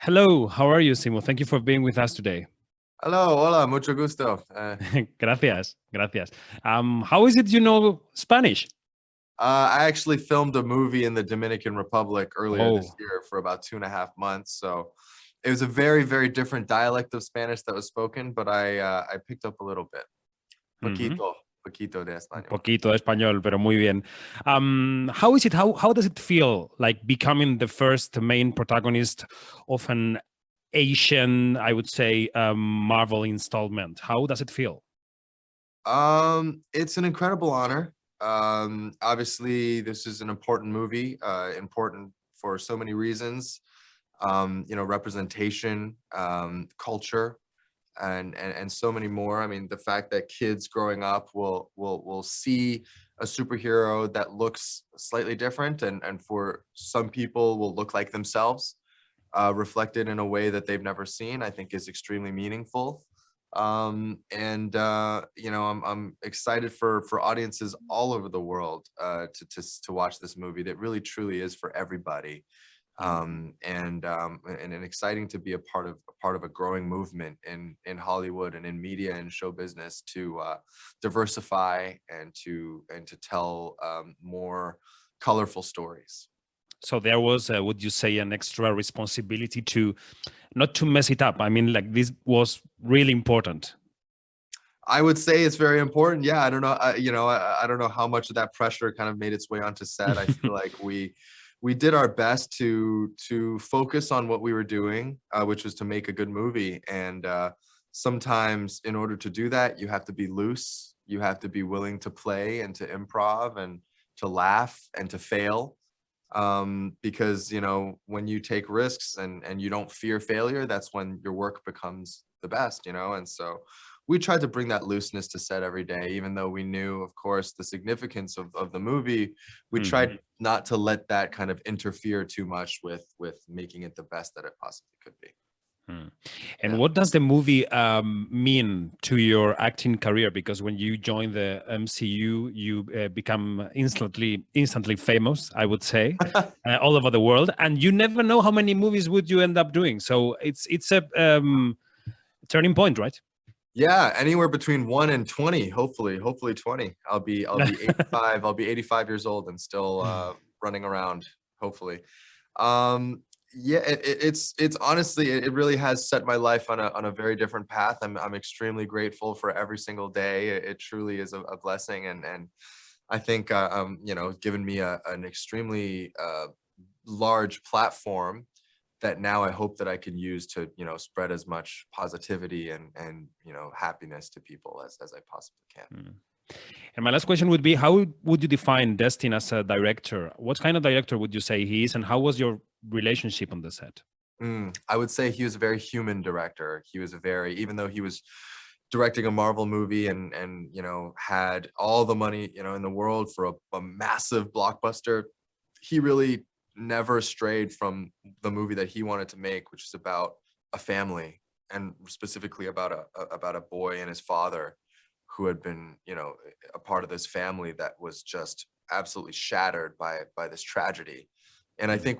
Hello, how are you, Simu? Thank you for being with us today. Hello, hola, mucho gusto. Gracias, gracias. How is it you know Spanish? I actually filmed a movie in the Dominican Republic earlier this Oh, year for about 2.5 months. So it was a very, very different dialect of Spanish that was spoken, but I picked up a little bit. mhm. Poquito de Un español. poquito de español, pero muy bien. How is it? How does it feel like becoming the first main protagonist of an Asian, I would say, Marvel installment? How does it feel? It's an incredible honor. Obviously, this is an important movie, important for so many reasons. Representation, culture, and so many more. I mean, the fact that kids growing up will see a superhero that looks slightly different, and for some people will look like themselves, reflected in a way that they've never seen, I think is extremely meaningful. I'm excited for audiences all over the world to watch this movie that really truly is for everybody. And exciting to be a part of a growing movement in Hollywood and in media and show business to diversify and to tell more colorful stories. So there was, would you say, an extra responsibility to not to mess it up? I mean, like this was really important. I would say it's very important. Yeah, I don't know. I don't know how much of that pressure kind of made its way onto set. I feel like we did our best to focus on what we were doing, which was to make a good movie. And sometimes, in order to do that, you have to be loose. You have to be willing to play and to improv and to laugh and to fail. Because when you take risks and you don't fear failure, that's when your work becomes the best. And so we tried to bring that looseness to set every day, even though we knew, of course, the significance of the movie. We Mhm. tried not to let that kind of interfere too much with making it the best that it possibly could be. Hmm. And Yeah. what does the movie mean to your acting career? Because when you join the MCU, you become instantly famous, I would say, all over the world, and you never know how many movies would you end up doing. So it's a turning point, right? Yeah, anywhere between 1 and 20, hopefully 20. I'll be 85. I'll be 85 years old and still running around, hopefully. Um, yeah, it's honestly, it really has set my life on a very different path. I'm extremely grateful for every single day. It truly is a blessing, and I think given me an extremely large platform that now I hope that I can use to spread as much positivity and happiness to people as I possibly can. Hmm. And my last question would be: how would you define Destin as a director? What kind of director would you say he is, and how was your relationship on the set? I would say he was a very human director. He was even though he was directing a Marvel movie and had all the money in the world for a massive blockbuster, he really never strayed from the movie that he wanted to make, which is about a family, and specifically about a boy and his father who had been a part of this family that was just absolutely shattered by this tragedy. And I think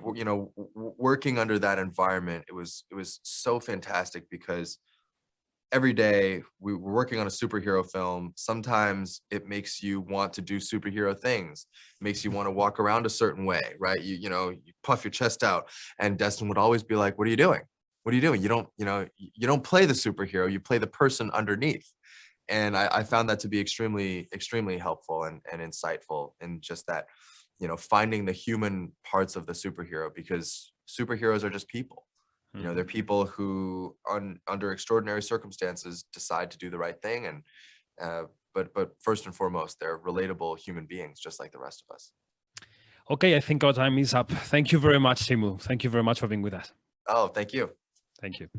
working under that environment, it was so fantastic because every day we were working on a superhero film. Sometimes it makes you want to do superhero things, makes you want to walk around a certain way, right? You puff your chest out, and Destin would always be like, what are you doing? What are you doing? You don't play the superhero, you play the person underneath. And I found that to be extremely helpful and insightful in just that, finding the human parts of the superhero, because superheroes are just people. They're people who, under extraordinary circumstances, decide to do the right thing, and but first and foremost, they're relatable human beings, just like the rest of us. Okay, I think our time is up. Thank you very much, Simu. Thank you very much for being with us. Oh, thank you. Thank you.